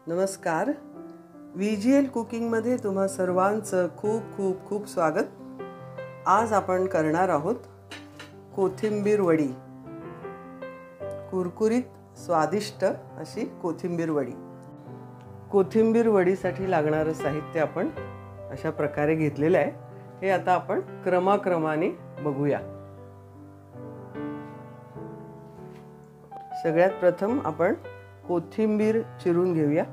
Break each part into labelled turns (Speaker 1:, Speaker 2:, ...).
Speaker 1: नमस्कार, VGL कुकिंगमध्ये तुम्हा सर्वांचं खूप खूप खूप स्वागत। आज आपण करणार आहोत कोथिंबीर वडी, कुरकुरीत स्वादिष्ट अशी कोथिंबीर वडी। कोथिंबीर वडीसाठी लागणारं साहित्य आपण अशा प्रकारे घेतलेलं आहे। हे आता आपण क्रमाक्रमाने बघूया। सगळ्यात प्रथम आपण कोथिंबीर चिरून घेऊया।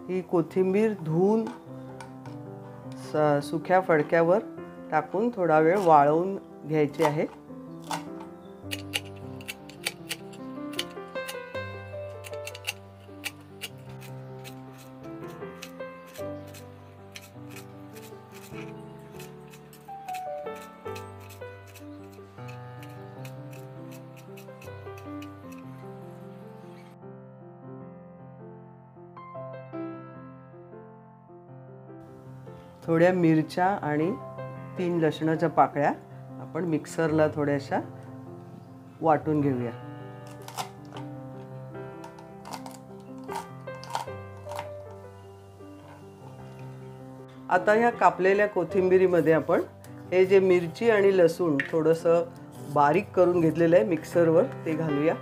Speaker 1: ही कोथिंबीर धुवून सुक्या फडक्यावर टाकून थोडा वेळ वाळवून घ्यायची आहे। थोड्या मिरच्या आणि 3 लसणाच्या पाकळ्या आपण मिक्सरला थोड्याशा वाटून घेऊया। आता ह्या कापलेल्या कोथिंबीरीमध्ये आपण हे जे मिरची आणि लसूण थोडंसं बारीक करून घेतलेलं आहे मिक्सरवर ते घालूया।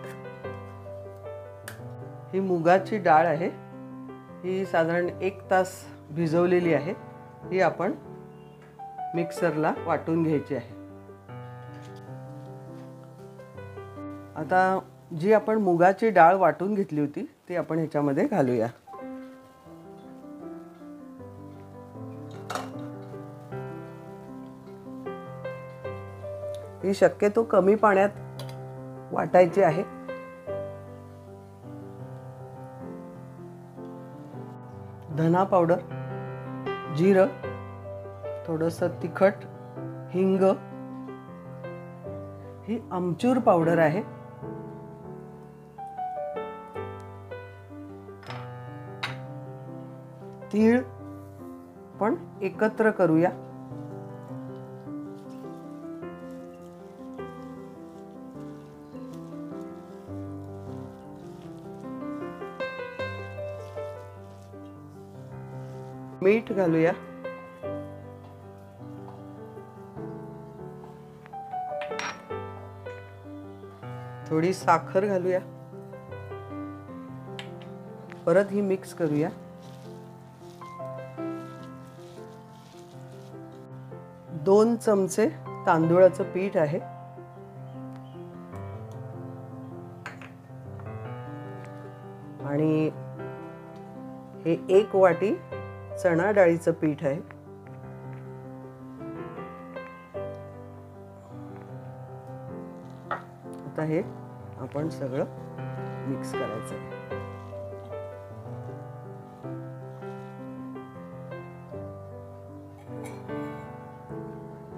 Speaker 1: ही मुगाची डाळ आहे, ही साधारण 1 तास भिजवलेली आहे। ही आपण मिक्सरला वाटून घ्यायची आहे। आता जी आपण मुगाची डाळ वाटून घेतली होती ती आपण ह्याच्यामध्ये घालूया। ही शक्यतो कमी पाण्यात वाटायची आहे। धना पावडर, जिरं, थोडंसं तिखट, हिंग, ही आमचूर पावडर आहे, तीळ पण एकत्र करूया। मीठ घालूया। थोडी साखर घालूया। परत ही मिक्स करूया। दोन चमचे तांदूळाचं पीठ आहे, आणि हे 1 वाटी चणा डाळीचं पीठ आहे। आता हे आपण सगळं मिक्स करायचं आहे।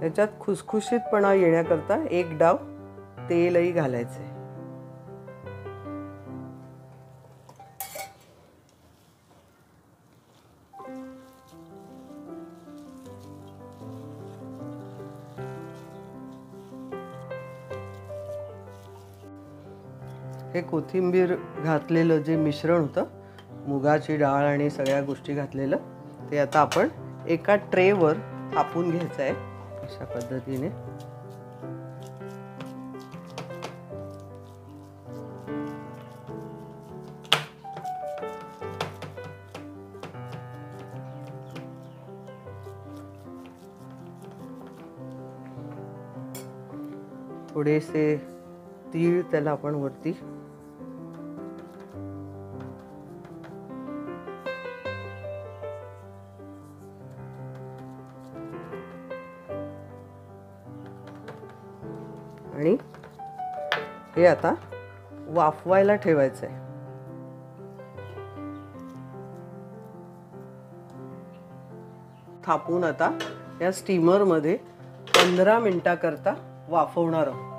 Speaker 1: याच्यात खुसखुशीतपणा येण्याकरता 1 डाव तेलही घालायचं आहे। हे कोथिंबीर घातलेलं जे मिश्रण होतं, मुगाची डाळ आणि सगळ्या गोष्टी घातलेलं, ते आता आपण एका ट्रेवर थापून घ्यायचं आहे अशा पद्धतीने। थोडेसे तीळ त्याला आपण वरती, आणि हे आता वाफवायला ठेवायचं आहे। थापून आता या स्टीमर मध्ये 15 मिनिटाकरता वाफवणार आहोत।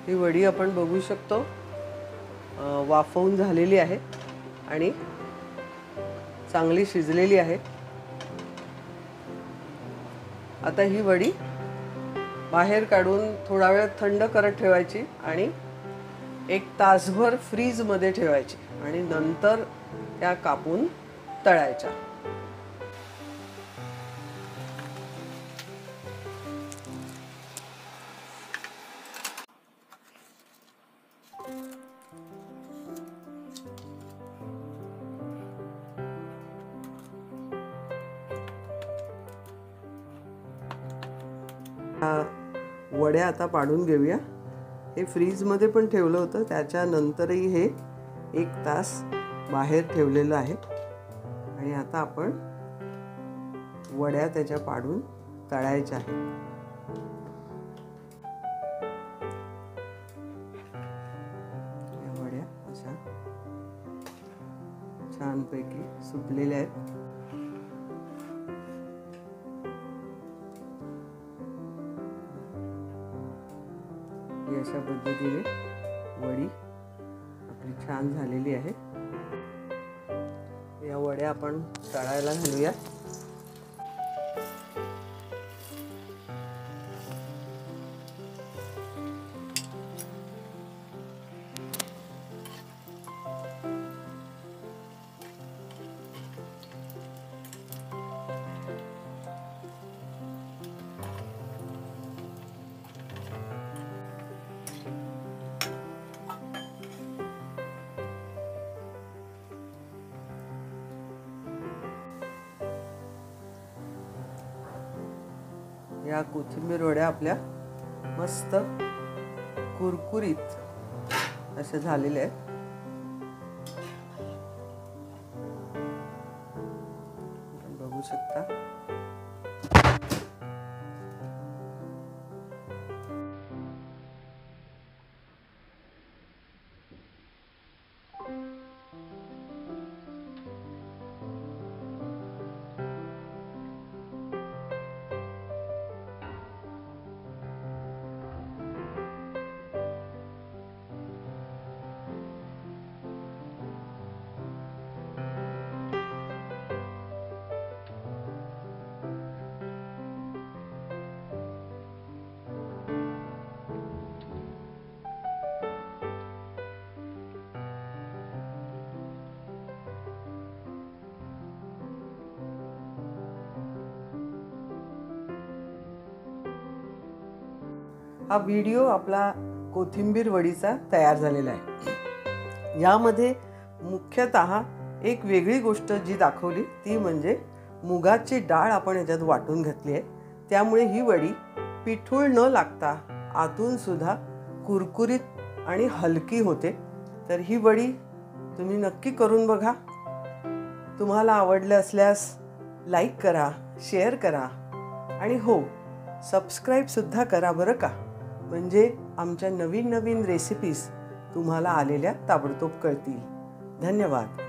Speaker 1: ही वडी आपण बघू शकतो वाफवून झालेली आहे आणि चांगली शिजलेली आहे. आता ही वडी बाहेर काढून थोडा वेळ थंड करत ठेवायची आणि 1 तासभर फ्रीजमध्ये ठेवायची आणि नंतर त्या कापून तळायच्या. वड्या आता पाडून घेऊया. हे फ्रीजमध्ये पण ठेवलं होतं, त्याच्यानंतरही हे 1 तास बाहेर ठेवलेलं आहे आणि आता आपण वड्या त्याच्या पाडून तळायच्या आहेत. या वड्या अशा छानपैकी सुटलेल्या आहेत. अशा पद्धतीने वडी आपली छान झालेली आहे. या वड्या आपण तळायला घालूया. या कोथिंबीर वड्या आपल्या मस्त कुरकुरीत अशा झालेल्या आहेत. आपण बघू शकता. हा व्हिडिओ आपला कोथिंबीर वडीचा तयार झालेला आहे. यामध्ये मुख्यतः एक वेगळी गोष्ट जी दाखवली ती म्हणजे मुगाची डाळ आपण याच्यात वाटून घातली आहे. त्यामुळे ही वडी पिठूळ न लागता आतून सुद्धा कुरकुरीत आणि हलकी होते. तर ही वडी तुम्ही नक्की करून बघा. तुम्हाला आवडले असल्यास लाईक करा, शेअर करा आणि हो, सबस्क्राईबसुद्धा करा बरं का. म्हणजे आमच्या नवीन नवीन रेसिपीज तुम्हाला आलेल्या ताबडतोब कळतील. धन्यवाद.